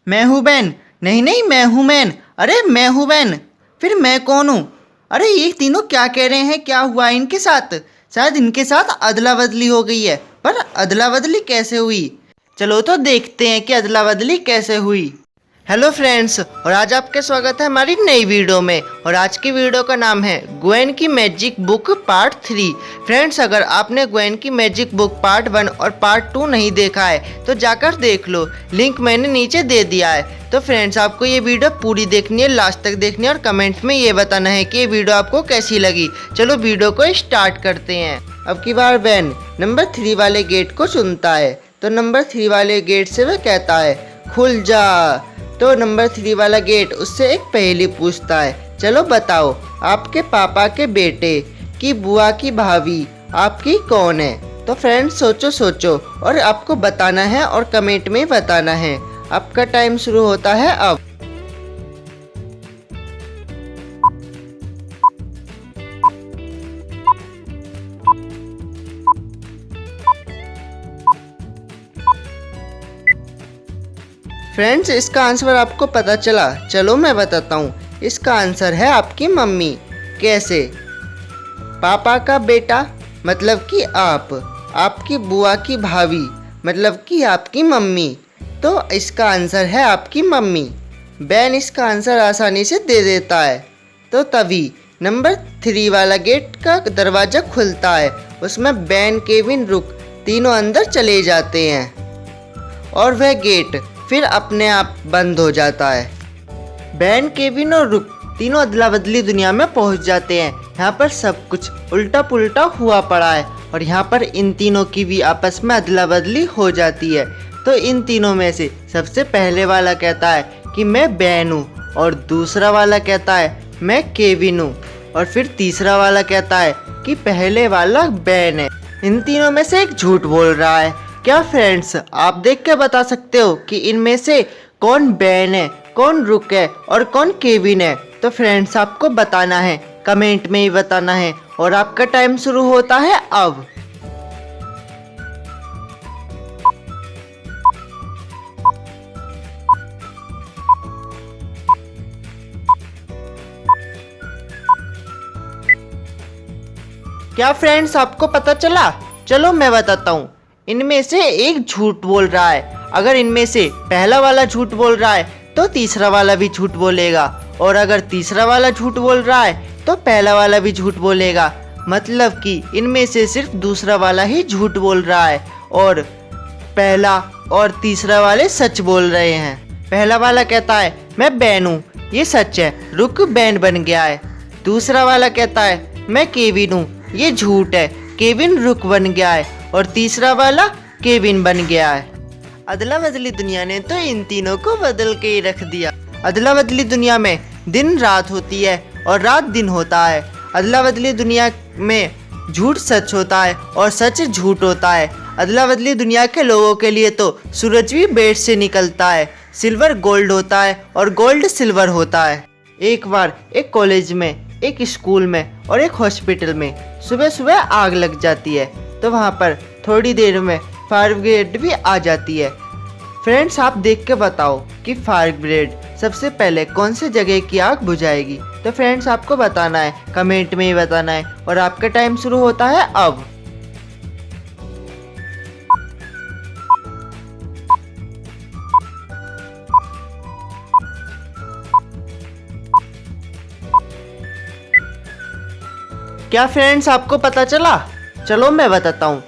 मैं हूँ बैन। नहीं नहीं, मैं हूँ मैन। अरे मैं हूँ बैन। फिर मैं कौन हूँ? अरे ये तीनों क्या कह रहे हैं? क्या हुआ इनके साथ? शायद इनके साथ अदला बदली हो गई है। पर अदला बदली कैसे हुई? चलो तो देखते हैं कि अदला बदली कैसे हुई। हेलो फ्रेंड्स, और आज आपका स्वागत है हमारी नई वीडियो में। और आज की वीडियो का नाम है ग्वेन की मैजिक बुक पार्ट 3। फ्रेंड्स, अगर आपने ग्वेन की मैजिक बुक पार्ट 1 और पार्ट 2 नहीं देखा है तो जाकर देख लो, लिंक मैंने नीचे दे दिया है। तो फ्रेंड्स, आपको ये वीडियो पूरी देखनी है, लास्ट तक देखनी है और कमेंट में ये बताना है कि ये वीडियो आपको कैसी लगी। चलो वीडियो को स्टार्ट करते हैं। अब की बार बैन नंबर 3 वाले गेट को चुनता है। तो नंबर 3 वाले गेट से वह कहता है खुल जा। तो नंबर 3 वाला गेट उससे एक पहेली पूछता है, चलो बताओ, आपके पापा के बेटे की बुआ की भाभी आपकी कौन है? तो फ्रेंड्स, सोचो सोचो और आपको बताना है और कमेंट में बताना है। आपका टाइम शुरू होता है अब। फ्रेंड्स, इसका आंसर आपको पता चला? चलो मैं बताता हूँ। इसका आंसर है आपकी मम्मी। कैसे? पापा का बेटा मतलब कि आप, आपकी बुआ की भाभी मतलब कि आपकी मम्मी। तो इसका आंसर है आपकी मम्मी। बैन इसका आंसर आसानी से दे देता है। तो तभी नंबर 3 वाला गेट का दरवाज़ा खुलता है। उसमें बैन, केविन, रुक तीनों अंदर चले जाते हैं और वह गेट फिर अपने आप बंद हो जाता है। बैन, केविन और रुक तीनों अदला बदली दुनिया में पहुंच जाते हैं। यहाँ पर सब कुछ उल्टा पुल्टा हुआ पड़ा है और यहाँ पर इन तीनों की भी आपस में अदला बदली हो जाती है। तो इन तीनों में से सबसे पहले वाला कहता है कि मैं बैन हूँ, और दूसरा वाला कहता है मैं केविन हूँ, और फिर तीसरा वाला कहता है कि पहले वाला बैन है। इन तीनों में से एक झूठ बोल रहा है। क्या फ्रेंड्स, आप देख के बता सकते हो कि इनमें से कौन बैन है, कौन रुक है और कौन केविन है? तो फ्रेंड्स, आपको बताना है, कमेंट में ही बताना है। और आपका टाइम शुरू होता है अब। क्या फ्रेंड्स, आपको पता चला? चलो मैं बताता हूँ। इनमें से एक झूठ बोल रहा है। अगर इनमें से पहला वाला झूठ बोल रहा है तो तीसरा वाला भी झूठ बोलेगा, और अगर तीसरा वाला झूठ बोल रहा है तो पहला वाला भी झूठ बोलेगा। मतलब कि इनमें से सिर्फ दूसरा वाला ही झूठ बोल रहा है और पहला और तीसरा वाले सच बोल रहे हैं। पहला वाला कहता है मैं बैन हूँ, ये सच है, रुक बैन बन गया है। दूसरा वाला कहता है मैं केविन हूँ, ये झूठ है, केविन रुक बन गया है। और तीसरा वाला केविन बन गया है। अदला बदली दुनिया ने तो इन तीनों को बदल के ही रख दिया। अदला बदली दुनिया में दिन रात होती है और रात दिन होता है। अदला बदली दुनिया में झूठ सच होता है और सच झूठ होता है। अदला बदली दुनिया के लोगों के लिए तो सूरज भी बेड से निकलता है, सिल्वर गोल्ड होता है और गोल्ड सिल्वर होता है। एक बार एक कॉलेज में, एक स्कूल में और एक हॉस्पिटल में सुबह सुबह आग लग जाती है। तो वहाँ पर थोड़ी देर में फायर ब्रिगेड भी आ जाती है। फ्रेंड्स, आप देख के बताओ कि फायर ब्रिगेड सबसे पहले कौन से जगह की आग बुझाएगी? तो फ्रेंड्स, आपको बताना है, कमेंट में ही बताना है। और आपका टाइम शुरू होता है अब। क्या फ्रेंड्स, आपको पता चला? चलो मैं बताता हूँ।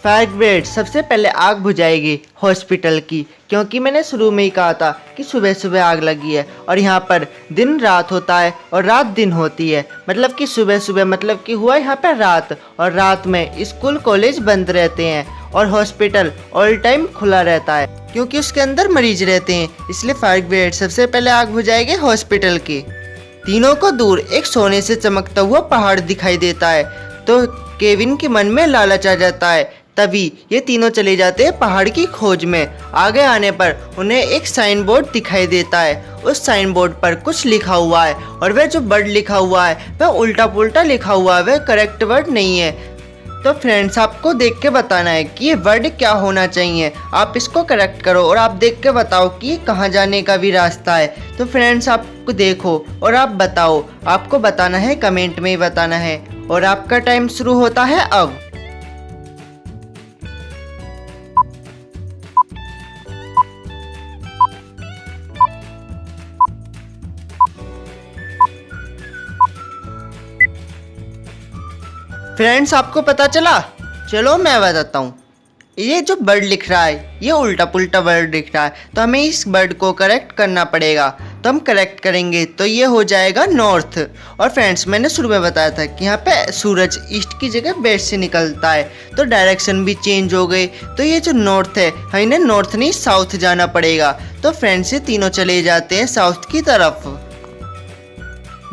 फायर ब्रिगेड सबसे पहले आग बुझाएगी हॉस्पिटल की, क्योंकि मैंने शुरू में ही कहा था कि सुबह सुबह आग लगी है और यहाँ पर दिन रात होता है और रात दिन होती है। मतलब कि सुबह सुबह मतलब कि हुआ यहाँ पर रात, और रात में स्कूल कॉलेज बंद रहते हैं और हॉस्पिटल ऑल टाइम खुला रहता है, क्योंकि उसके अंदर मरीज रहते हैं। इसलिए फायर ब्रिगेड सबसे पहले आग बुझाएगी हॉस्पिटल की। तीनों को दूर एक सोने से चमकता हुआ पहाड़ दिखाई देता है। तो केविन के मन में लालच आ जाता है। तभी ये तीनों चले जाते हैं पहाड़ की खोज में। आगे आने पर उन्हें एक साइन बोर्ड दिखाई देता है। उस साइन बोर्ड पर कुछ लिखा हुआ है और वह जो वर्ड लिखा हुआ है वह उल्टा पुल्टा लिखा हुआ है, वह करेक्ट वर्ड नहीं है। तो फ्रेंड्स आपको देख के बताना है कि ये वर्ड क्या होना चाहिए। आप इसको करेक्ट करो और आप देख के बताओ कि ये कहाँ जाने का भी रास्ता है। तो फ्रेंड्स आपको देखो और आप बताओ, आपको बताना है, कमेंट में ही बताना है। और आपका टाइम शुरू होता है अब। फ्रेंड्स आपको पता चला? चलो मैं बताता हूँ। ये जो वर्ड लिख रहा है ये उल्टा पुल्टा वर्ड लिख रहा है, तो हमें इस वर्ड को करेक्ट करना पड़ेगा। तो हम करेक्ट करेंगे तो ये हो जाएगा नॉर्थ। और फ्रेंड्स मैंने शुरू में बताया था कि यहाँ पे सूरज ईस्ट की जगह वेस्ट से निकलता है, तो डायरेक्शन भी चेंज हो गई। तो ये जो नॉर्थ है, हमें नॉर्थ नहीं साउथ जाना पड़ेगा। तो फ्रेंड्स ये तीनों चले जाते हैं साउथ की तरफ।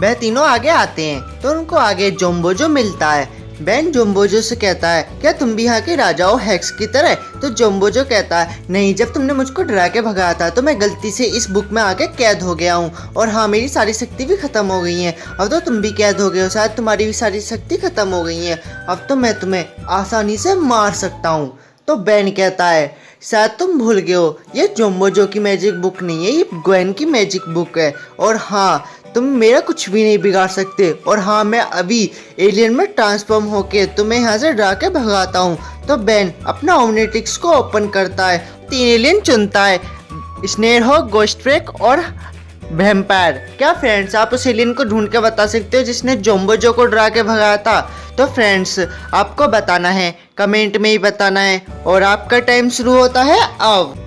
वह तीनों आगे आते हैं तो उनको आगे जोम्बोजो मिलता है। बेन जोम्बोजो से कहता है, क्या तुम भी यहाँ के राजा हो हेक्स की तरह? तो जोम्बोजो कहता है, नहीं, जब तुमने मुझको डरा के भगाया था तो मैं गलती से इस बुक में आके कैद हो गया हूँ। और हाँ, मेरी सारी शक्ति भी खत्म हो गई है। अब तो तुम भी कैद हो गए हो, शायद तुम्हारी भी सारी शक्ति खत्म हो गई है। अब तो मैं तुम्हें आसानी से मार सकता हूँ। तो बेन कहता है, शायद तुम भूल गए हो, ये जोम्बोजो की मैजिक बुक नहीं है, ये ग्वेन की मैजिक बुक है। और हाँ, तुम मेरा कुछ भी नहीं बिगाड़ सकते। और हाँ, मैं अभी एलियन में ट्रांसफॉर्म होके तुम्हें यहाँ से डरा के भगाता हूँ। तो बेन अपना ओमनीट्रिक्स को ओपन करता है, 3 एलियन चुनता है, स्नेरहॉक, गोस्ट्रेक और वैम्पायर। क्या फ्रेंड्स आप उस एलियन को ढूंढ के बता सकते हो जिसने जोम्बोजो को डरा के भगाया था? तो फ्रेंड्स आपको बताना है, कमेंट में ही बताना है। और आपका टाइम शुरू होता है अब।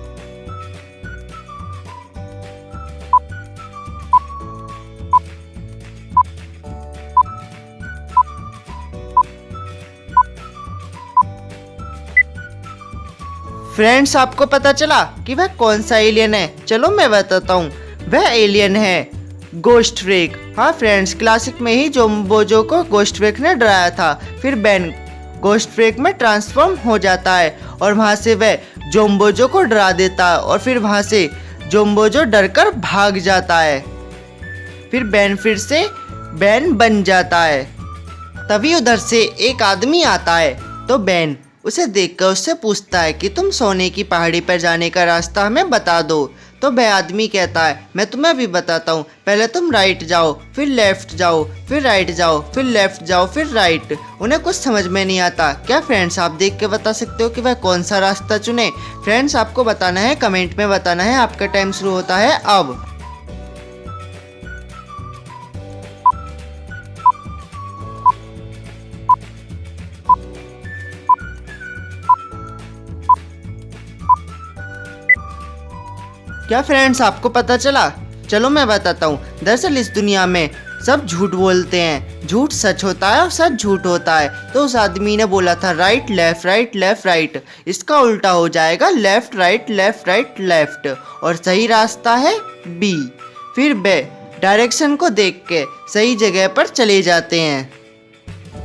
फ्रेंड्स आपको पता चला कि वह कौन सा एलियन है? चलो मैं बताता हूँ। वह एलियन है गोस्ट्रेक। हाँ फ्रेंड्स, क्लासिक में ही जोम्बोजो को गोस्ट्रेक ने डराया था। फिर बेन गोस्ट्रेक में ट्रांसफॉर्म हो जाता है और वहाँ से वह जोम्बोजो को डरा देता है और फिर वहाँ से जोम्बोजो डरकर भाग जाता है। फिर बेन फिर से बेन बन जाता है। तभी उधर से एक आदमी आता है। तो बेन उसे देखकर उससे पूछता है कि तुम सोने की पहाड़ी पर जाने का रास्ता हमें बता दो। तो वह आदमी कहता है, मैं तुम्हें अभी बताता हूँ, पहले तुम राइट जाओ, फिर लेफ्ट जाओ, फिर राइट जाओ, फिर लेफ्ट जाओ, फिर राइट। उन्हें कुछ समझ में नहीं आता। क्या फ्रेंड्स आप देख के बता सकते हो कि वह कौन सा रास्ता चुने? फ्रेंड्स आपको बताना है, कमेंट में बताना है। आपका टाइम शुरू होता है अब। क्या फ्रेंड्स आपको पता चला? चलो मैं बताता हूँ। दरअसल इस दुनिया में सब झूठ बोलते हैं, झूठ सच होता है और सच झूठ होता है। तो उस आदमी ने बोला था right left right left right, इसका उल्टा हो जाएगा left right left right left. और सही रास्ता है बी। फिर बे डायरेक्शन को देख के सही जगह पर चले जाते हैं।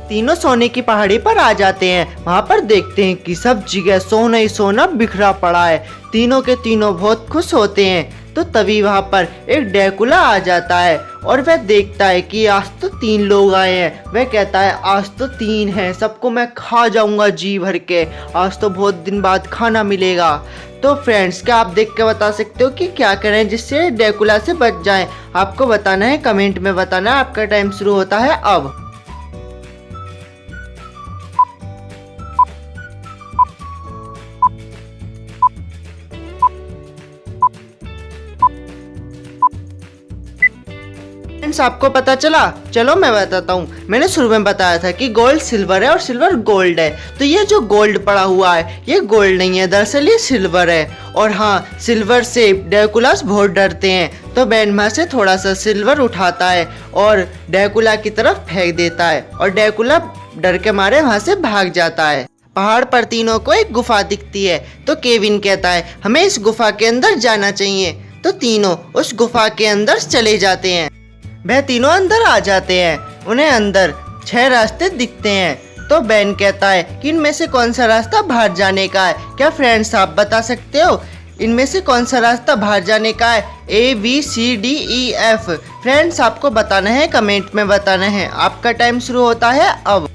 तीनों सोने की पहाड़ी पर आ जाते हैं। वहाँ पर देखते हैं कि सब जगह सोना ही सोना बिखरा पड़ा है। तीनों के तीनों बहुत खुश होते हैं। तो तभी वहाँ पर एक ड्रैकुला आ जाता है और वह देखता है कि आज तो 3 लोग आए हैं। वह कहता है आज तो 3 हैं, सबको मैं खा जाऊंगा जी भर के, आज तो बहुत दिन बाद खाना मिलेगा। तो फ्रेंड्स क्या आप देख के बता सकते हो कि क्या करें जिससे ड्रैकुला से बच जाएं? आपको बताना है, कमेंट में बताना है। आपका टाइम शुरू होता है अब। फ्रेंड्स आपको पता चला? चलो मैं बताता हूँ। मैंने शुरू में बताया था कि गोल्ड सिल्वर है और सिल्वर गोल्ड है। तो ये जो गोल्ड पड़ा हुआ है ये गोल्ड नहीं है, दरअसल ये सिल्वर है। और हाँ, सिल्वर से ड्रैकुलास बहुत डरते हैं। तो बेन वहाँ से थोड़ा सा सिल्वर उठाता है और ड्रैकुला की तरफ फेंक देता है और ड्रैकुला डर के मारे वहाँ से भाग जाता है। पहाड़ पर तीनों को एक गुफा दिखती है। तो केविन कहता है हमें इस गुफा के अंदर जाना चाहिए। तो तीनों उस गुफा के अंदर चले जाते हैं। वह तीनों अंदर आ जाते हैं। उन्हें अंदर 6 रास्ते दिखते हैं। तो बेन कहता है कि इनमें से कौन सा रास्ता बाहर जाने का है? क्या फ्रेंड्स आप बता सकते हो इनमें से कौन सा रास्ता बाहर जाने का है? ABCDEF। फ्रेंड्स आपको बताना है, कमेंट में बताना है। आपका टाइम शुरू होता है अब।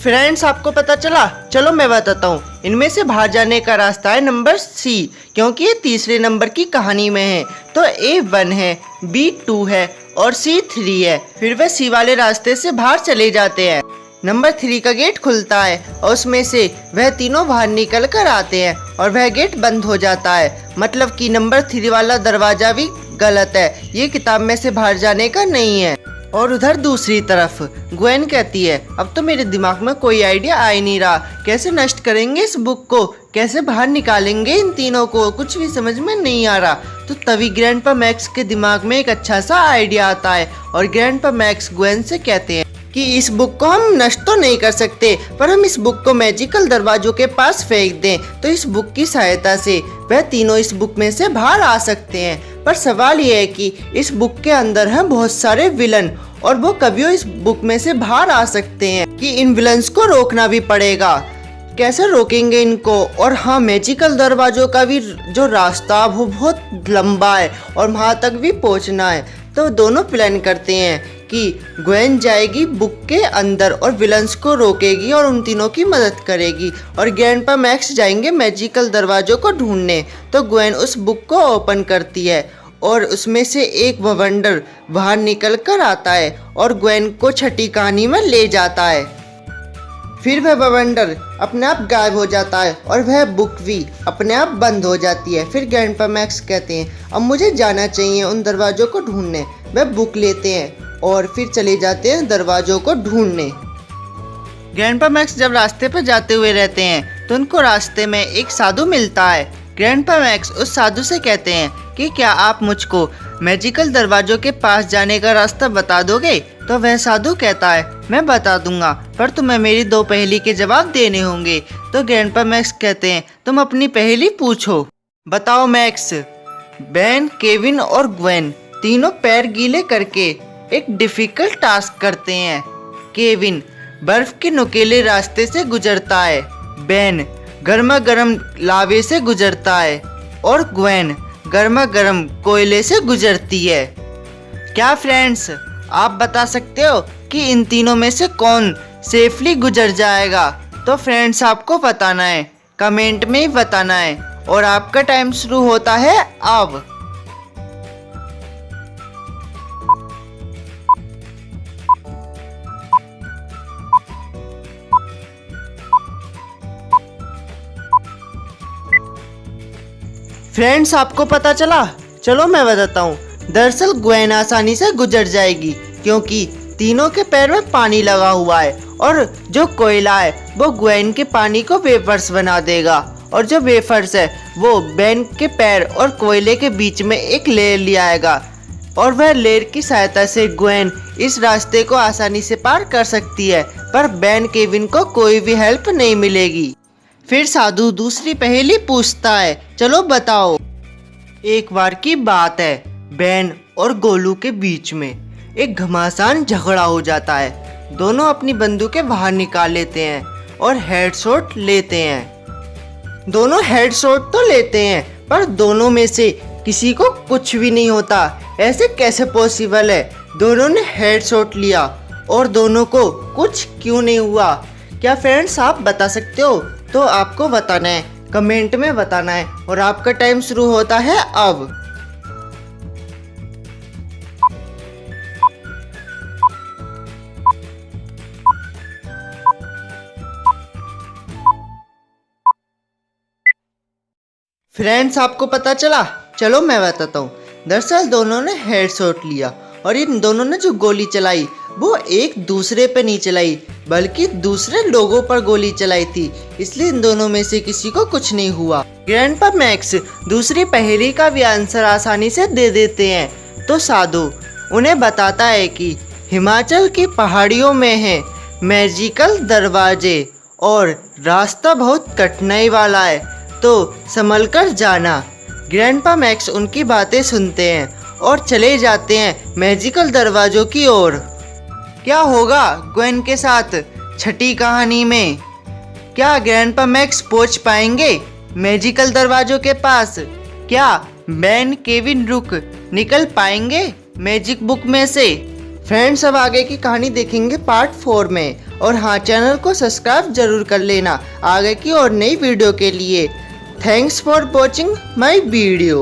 फ्रेंड्स आपको पता चला? चलो मैं बताता हूँ। इनमें से बाहर जाने का रास्ता है नंबर सी, क्योंकि ये तीसरे नंबर की कहानी में है। तो A1 है, B2 है और C3 है। फिर वे सी वाले रास्ते से बाहर चले जाते हैं। नंबर 3 का गेट खुलता है और उसमें से वह तीनों बाहर निकल कर आते हैं और वह गेट बंद हो जाता है। मतलब कि नंबर 3 वाला दरवाजा भी गलत है, ये किताब में से बाहर जाने का नहीं है। और उधर दूसरी तरफ ग्वेन कहती है, अब तो मेरे दिमाग में कोई आइडिया आ ही नहीं रहा, कैसे नष्ट करेंगे इस बुक को, कैसे बाहर निकालेंगे इन तीनों को, कुछ भी समझ में नहीं आ रहा। तो तभी ग्रैंडपा मैक्स के दिमाग में एक अच्छा सा आइडिया आता है और ग्रैंडपा मैक्स ग्वेन से कहते हैं कि इस बुक को हम नष्ट तो नहीं कर सकते, पर हम इस बुक को मैजिकल दरवाजों के पास फेंक दें तो इस बुक की सहायता से वह तीनों इस बुक में से बाहर आ सकते हैं। पर सवाल यह है कि इस बुक के अंदर हैं बहुत सारे विलन और वो कभी इस बुक में से बाहर आ सकते हैं कि इन विलन्स को रोकना भी पड़ेगा। कैसे रोकेंगे इनको? और हाँ, मैजिकल दरवाजों का भी जो रास्ता वो बहुत लंबा है और वहाँ तक भी पहुँचना है। तो दोनों प्लान करते हैं कि ग्वेन जाएगी बुक के अंदर और विलन्स को रोकेगी और उन तीनों की मदद करेगी, और ग्रैंडपा मैक्स जाएंगे मैजिकल दरवाजों को ढूंढने। तो ग्वेन उस बुक को ओपन करती है और उसमें से एक ववंडर बाहर निकल कर आता है और ग्वेन को छठी कहानी में ले जाता है। फिर वह ववंडर अपने आप गायब हो जाता है और वह बुक भी अपने आप बंद हो जाती है। फिर ग्रैंडपा मैक्स कहते हैं, अब मुझे जाना चाहिए उन दरवाज़ों को ढूंढने। वह बुक लेते हैं और फिर चले जाते हैं दरवाज़ों को ढूंढने। ग्रैंडपा मैक्स जब रास्ते पर जाते हुए रहते हैं तो उनको रास्ते में एक साधु मिलता है। ग्रैंडपा मैक्स उस साधु से कहते हैं कि क्या आप मुझको मैजिकल दरवाज़ों के पास जाने का रास्ता बता दोगे? तो वह साधु कहता है, मैं बता दूंगा, पर तुम्हें मेरी 2 पहेली के जवाब देने होंगे। तो ग्रैंडपा मैक्स कहते हैं, तुम अपनी पहेली पूछो। बताओ मैक्स। बेन, केविन और ग्वेन तीनों पैर गीले करके एक डिफिकल्ट टास्क करते हैं। केविन बर्फ के नुकीले रास्ते से गुजरता है, बेन गर्मा गर्म लावे से गुजरता है और ग्वेन गर्मा गर्म कोयले से गुजरती है। क्या फ्रेंड्स आप बता सकते हो कि इन तीनों में से कौन सेफली गुजर जाएगा? तो फ्रेंड्स आपको बताना है, कमेंट में ही बताना है और आपका टाइम शुरू होता है अब। फ्रेंड्स आपको पता चला? चलो मैं बताता हूँ। दरअसल ग्वेन आसानी से गुजर जाएगी क्योंकि तीनों के पैर में पानी लगा हुआ है और जो कोयला है वो ग्वेन के पानी को वेफर्स बना देगा, और जो वेफर्स है वो बेन के पैर और कोयले के बीच में एक लेयर ले आएगा और वह लेयर की सहायता से ग्वेन इस रास्ते को आसानी से पार कर सकती है, पर बेन केविन को कोई भी हेल्प नहीं मिलेगी। फिर साधु दूसरी पहेली पूछता है, चलो बताओ। एक बार की बात है, बेन और गोलू के बीच में एक घमासान झगड़ा हो जाता है। दोनों अपनी बंदूकें बाहर निकाल लेते हैं और हेडशॉट लेते हैं। दोनों हेडशॉट तो लेते हैं पर दोनों में से किसी को कुछ भी नहीं होता। ऐसे कैसे पॉसिबल है? दोनों ने हेडशॉट लिया और दोनों को कुछ क्यों नहीं हुआ? क्या फ्रेंड्स आप बता सकते हो? तो आपको बताना है, कमेंट में बताना है और आपका टाइम शुरू होता है अब। फ्रेंड्स आपको पता चला? चलो मैं बताता हूँ। दरअसल दोनों ने हेडशॉट लिया और इन दोनों ने जो गोली चलाई वो एक दूसरे पे नहीं चलाई बल्कि दूसरे लोगों पर गोली चलाई थी, इसलिए इन दोनों में से किसी को कुछ नहीं हुआ। ग्रैंडपा मैक्स दूसरी पहेली का भी आंसर आसानी से दे देते हैं। तो साधु उन्हें बताता है कि हिमाचल की पहाड़ियों में है मैजिकल दरवाजे और रास्ता बहुत कठिनाई वाला है, तो संभल कर जाना। ग्रैंडपा मैक्स उनकी बातें सुनते हैं और चले जाते हैं मैजिकल दरवाजों की ओर। क्या होगा ग्वेन के साथ छठी कहानी में? क्या ग्रैंडपा मैक्स पहुंच पाएंगे मैजिकल दरवाजों के पास? क्या बेन केविन रुक निकल पाएंगे मैजिक बुक में से? फ्रेंड्स अब आगे की कहानी देखेंगे पार्ट 4 में। और हाँ, चैनल को सब्सक्राइब जरूर कर लेना आगे की और नई वीडियो के लिए। Thanks for watching my video.